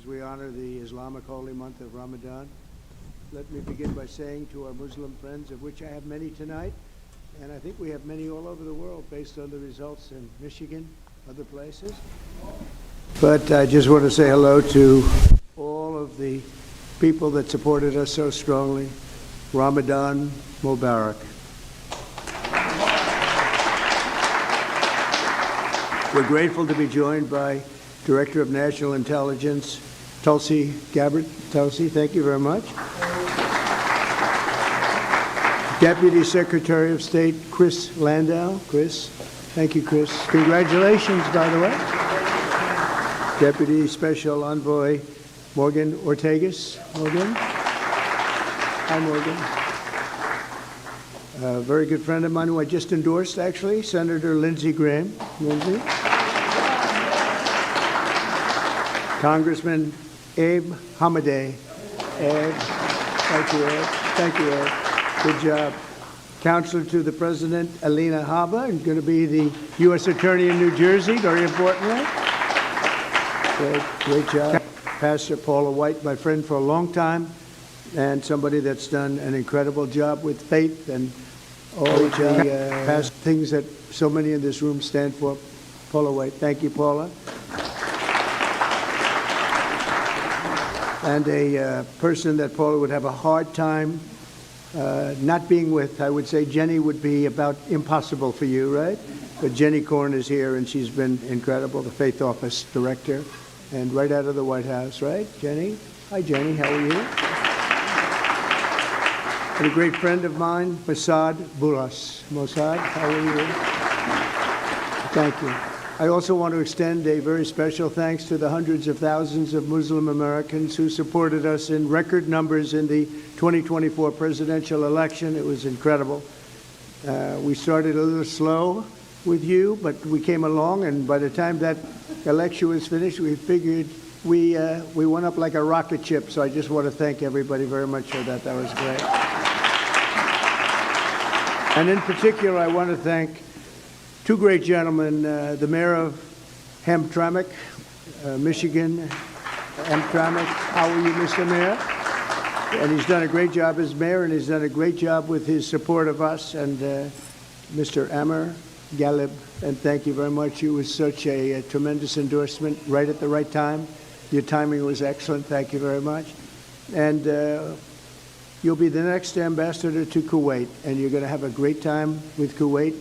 as we honor the Islamic holy month of Ramadan. Let me begin by saying to our Muslim friends, of which I have many tonight, and I think we have many all over the world based on the results in Michigan, other places. But I just want to say hello to all of the people that supported us so strongly. Ramadan Mubarak. We're grateful to be joined by Director of National Intelligence, Tulsi Gabbard. Tulsi, thank you very much. Deputy Secretary of State, Chris Landau. Chris, thank you, Chris. Congratulations, by the way. Deputy Special Envoy, Morgan Ortagus. Morgan. Hi, Morgan. A very good friend of mine who I just endorsed, actually, Senator Lindsey Graham. Lindsey. Congressman Abe Hamadeh. Abe, thank you, Abe. Thank you, Abe. Good job. Counselor to the President, Alina Habba, and going to be the U.S. Attorney in New Jersey, very importantly. Great job. Pastor Paula White, my friend for a long time, and somebody that's done an incredible job with faith and all the past things that so many in this room stand for. Paula White. Thank you, Paula. And a person that Paula would have a hard time not being with. I would say Jenny would be about impossible for you, right? But Jenny Korn is here, and she's been incredible, the Faith Office Director, and right out of the White House, right? Jenny? Hi, Jenny. How are you? And a great friend of mine, Mossad Buras. Mossad, how are you? Thank you. I also want to extend a very special thanks to the hundreds of thousands of Muslim Americans who supported us in record numbers in the 2024 presidential election. It was incredible. We started a little slow with you, but we came along, and by the time that election was finished, we figured we went up like a rocket ship. So I just want to thank everybody very much for that. That was great. And in particular, I want to thank two great gentlemen, the mayor of Hamtramck, Michigan. Hamtramck, how are you, Mr. Mayor? And he's done a great job as mayor, and he's done a great job with his support of us, and Mr. Amr Galib, and thank you very much. You was such a tremendous endorsement right at the right time. Your timing was excellent. Thank you very much. And you'll be the next ambassador to Kuwait, and you're going to have a great time with Kuwait.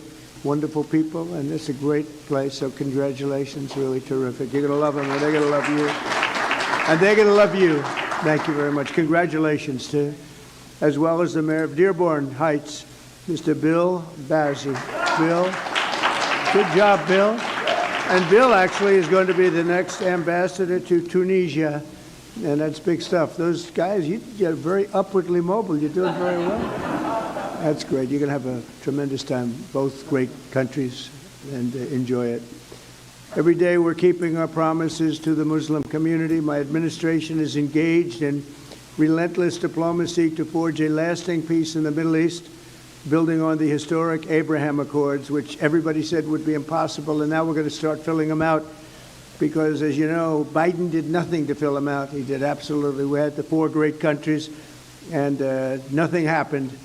Wonderful people, and it's a great place, so congratulations, really terrific. You're going to love them, and they're going to love you. And they're going to love you. Thank you very much. Congratulations to, as well as the mayor of Dearborn Heights, Mr. Bill Bazzi. Bill, good job, Bill. And Bill actually is going to be the next ambassador to Tunisia, and that's big stuff. Those guys, you're very upwardly mobile. You're doing very well. That's great. You're going to have a tremendous time, both great countries, and enjoy it. Every day we're keeping our promises to the Muslim community. My administration is engaged in relentless diplomacy to forge a lasting peace in the Middle East, building on the historic Abraham Accords, which everybody said would be impossible, and now we're going to start filling them out because, as you know, Biden did nothing to fill them out. He did absolutely. We had the four great countries, and nothing happened.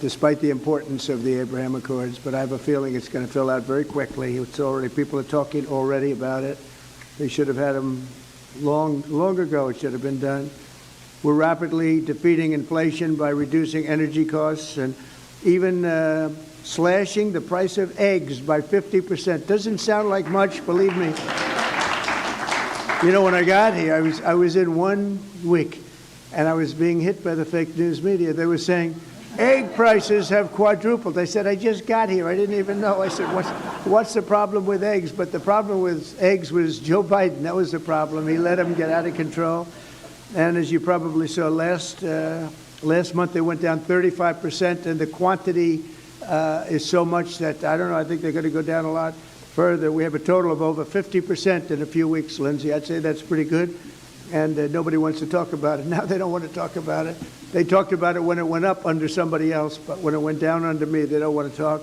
Despite the importance of the Abraham Accords, but I have a feeling it's going to fill out very quickly. It's already, people are talking already about it. They should have had them long ago. It should have been done. We're rapidly defeating inflation by reducing energy costs and even slashing the price of eggs by 50%. Doesn't sound like much, believe me. You know, when I got here, I was in 1 week, and I was being hit by the fake news media. They were saying, egg prices have quadrupled. I said, I just got here. I didn't even know. I said, what's the problem with eggs? But the problem with eggs was Joe Biden. That was the problem. He let them get out of control. And as you probably saw last month, they went down 35%, and the quantity is so much that, I don't know, I think they're going to go down a lot further. We have a total of over 50% in a few weeks, Lindsay. I'd say that's pretty good. And nobody wants to talk about it. Now they don't want to talk about it. They talked about it when it went up under somebody else, but when it went down under me, they don't want to talk.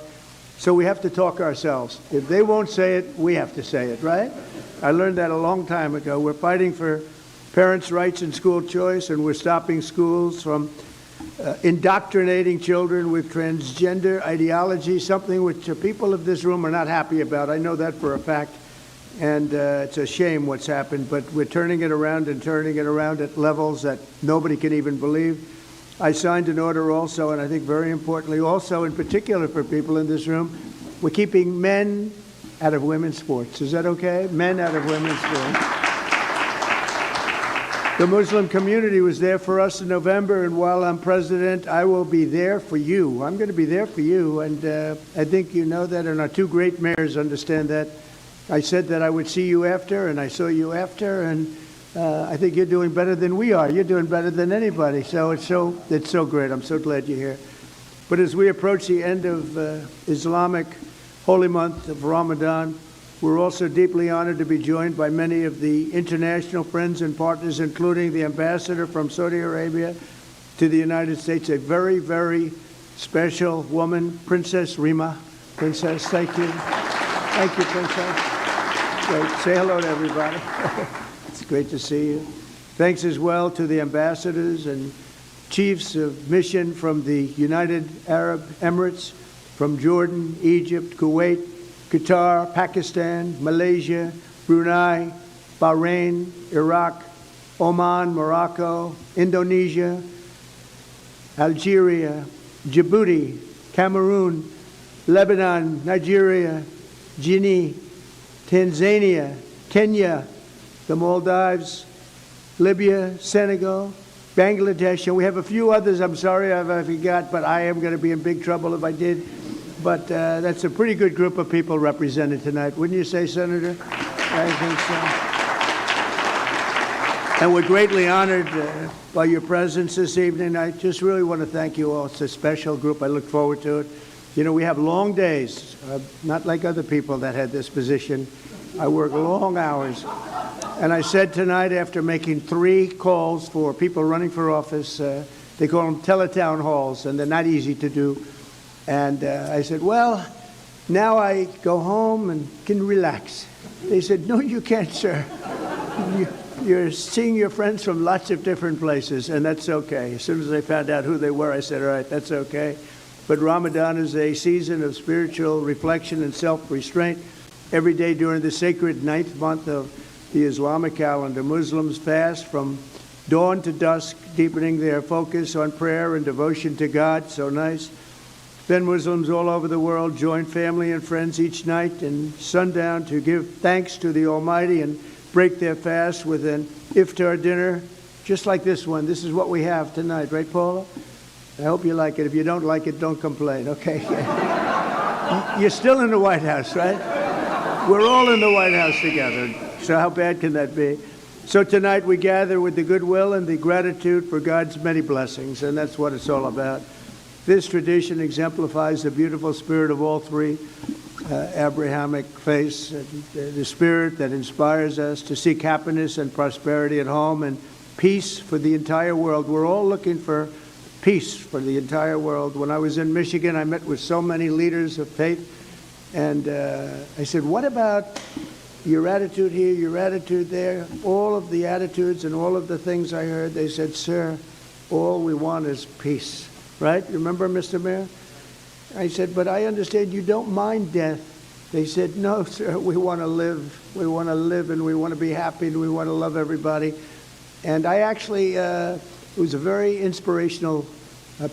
So we have to talk ourselves. If they won't say it, we have to say it, right? I learned that a long time ago. We're fighting for parents' rights and school choice, and we're stopping schools from indoctrinating children with transgender ideology, something which people of this room are not happy about. I know that for a fact, and it's a shame what's happened, but we're turning it around and turning it around at levels that nobody can even believe. I signed an order also, and I think very importantly also, in particular for people in this room, we're keeping men out of women's sports. Is that okay? Men out of women's sports. The Muslim community was there for us in November, and while I'm president, I will be there for you. I'm going to be there for you, and I think you know that, and our two great mayors understand that. I said that I would see you after, and I saw you after, and I think you're doing better than we are. You're doing better than anybody, so it's so great. I'm so glad you're here. But as we approach the end of Islamic holy month of Ramadan, we're also deeply honored to be joined by many of the international friends and partners, including the ambassador from Saudi Arabia to the United States, a very, very special woman, Princess Rima. Princess, thank you. Thank you, Princess. Great. Say hello to everybody. It's great to see you. Thanks as well to the ambassadors and chiefs of mission from the United Arab Emirates, from Jordan, Egypt, Kuwait, Qatar, Pakistan, Malaysia, Brunei, Bahrain, Iraq, Oman, Morocco, Indonesia, Algeria, Djibouti, Cameroon, Lebanon, Nigeria, Guinea, Tanzania, Kenya, the Maldives, Libya, Senegal, Bangladesh, and we have a few others. I'm sorry if I forgot, but I am going to be in big trouble if I did. But that's a pretty good group of people represented tonight. Wouldn't you say, Senator? I think so. And we're greatly honored by your presence this evening. I just really want to thank you all. It's a special group. I look forward to it. You know, we have long days, not like other people that had this position. I work long hours. And I said tonight, after making 3 calls for people running for office, they call them teletown halls, and they're not easy to do. And I said, well, now I go home and can relax. They said, no, you can't, sir. You're seeing your friends from lots of different places, and that's okay. As soon as I found out who they were, I said, all right, that's okay. But Ramadan is a season of spiritual reflection and self-restraint. Every day during the sacred 9th month of the Islamic calendar, Muslims fast from dawn to dusk, deepening their focus on prayer and devotion to God. So nice. Then Muslims all over the world join family and friends each night and sundown to give thanks to the Almighty and break their fast with an Iftar dinner, just like this one. This is what we have tonight, right, Paula? I hope you like it. If you don't like it, don't complain, okay? You're still in the White House, right? We're all in the White House together, so how bad can that be? So tonight we gather with the goodwill and the gratitude for God's many blessings, and that's what it's all about. This tradition exemplifies the beautiful spirit of all 3 Abrahamic faiths, the spirit that inspires us to seek happiness and prosperity at home and peace for the entire world. We're all looking for peace for the entire world. When I was in Michigan, I met with so many leaders of faith, and I said, what about your attitude here, your attitude there? All of the attitudes and all of the things I heard, they said, sir, all we want is peace. Right? Remember, Mr. Mayor? I said, but I understand you don't mind death. They said, no, sir, we want to live. We want to live, and we want to be happy, and we want to love everybody. And I actually, it was a very inspirational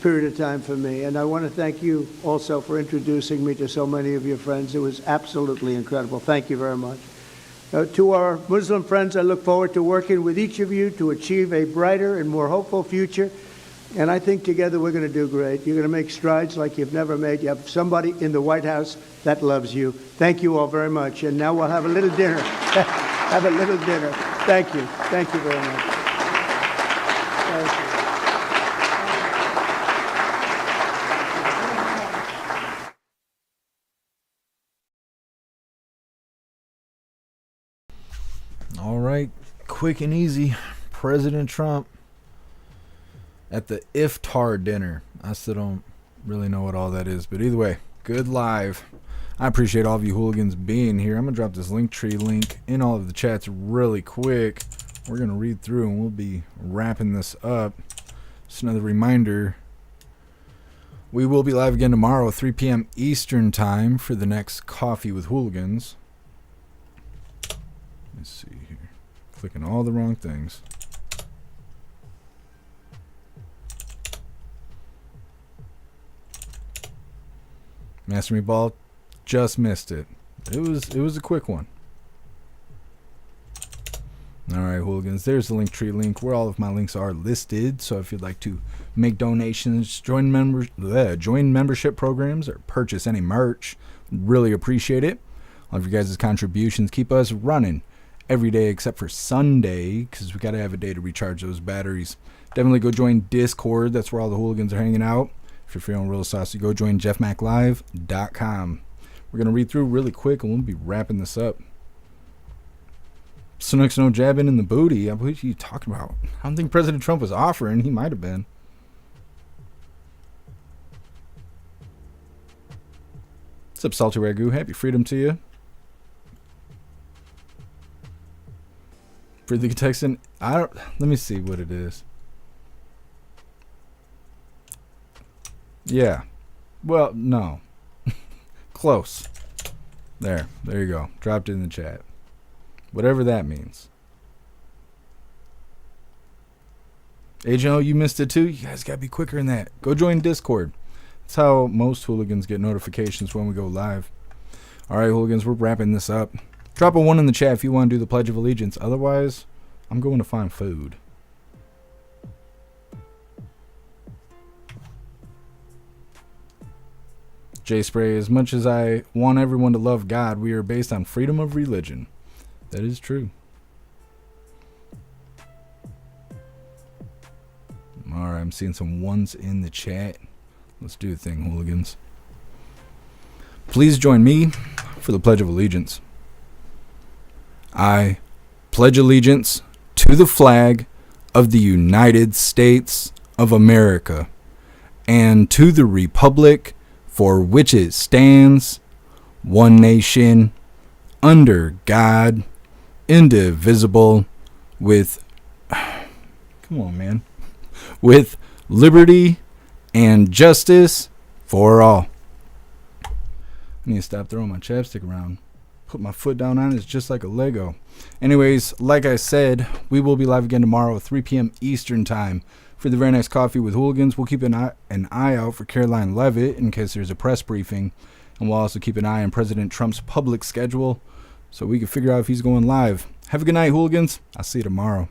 period of time for me. And I want to thank you also for introducing me to so many of your friends. It was absolutely incredible. Thank you very much. To our Muslim friends, I look forward to working with each of you to achieve a brighter and more hopeful future. And I think together we're going to do great. You're going to make strides like you've never made. You have somebody in the White House that loves you. Thank you all very much. And now we'll have a little dinner. Have a little dinner. Thank you. Thank you very much. Thank you. All right. Quick and easy. President Trump at the Iftar dinner. I still don't really know what all that is, but either way, good live. I appreciate all of you hooligans being here. I'm gonna drop this Linktree link in all of the chats really quick. we're going to read through and we'll be wrapping this up. Just another reminder, we will be live again tomorrow at 3 p.m. Eastern time for the next Coffee with Hooligans. Let's see here. Clicking all the wrong things. Master Meatball just missed it. It was a quick one. Alright, Hooligans, there's the Linktree link where all of my links are listed. So if you'd like to make donations, join membership programs, or purchase any merch, really appreciate it. All of your guys' contributions keep us running every day except for Sunday, because we got to have a day to recharge those batteries. Definitely go join Discord. That's where all the Hooligans are hanging out. If you're feeling real saucy, go join jeffmaclive.com. We're going to read through really quick and we'll be wrapping this up. Snook's no jabbing in the booty. I believe you talking about. I don't think President Trump was offering. He might have been. What's up, Salty Ragu? Happy freedom to you. For the Texan, let me see what it is. Yeah. Well, no. Close. There you go. Dropped it in the chat. Whatever that means. Agent O, you missed it too? You guys gotta be quicker than that. Go join Discord. That's how most Hooligans get notifications when we go live. Alright, Hooligans, we're wrapping this up. Drop a 1 in the chat if you want to do the Pledge of Allegiance. Otherwise, I'm going to find food. J Spray, as much as I want everyone to love God, we are based on freedom of religion. That is true. Alright, I'm seeing some 1s in the chat. Let's do the thing, Hooligans. Please join me for the Pledge of Allegiance. I pledge allegiance to the flag of the United States of America and to the republic for which it stands, one nation, under God, indivisible, with, come on, man, with liberty and justice for all. I need to stop throwing my chapstick around. Put my foot down on it. It's just like a Lego. Anyways, like I said, we will be live again tomorrow at 3 p.m. Eastern time for the very next Coffee with Hooligans. We'll keep an eye out for Caroline Leavitt in case there's a press briefing. And we'll also keep an eye on President Trump's public schedule so we can figure out if he's going live. Have a good night, Hooligans. I'll see you tomorrow.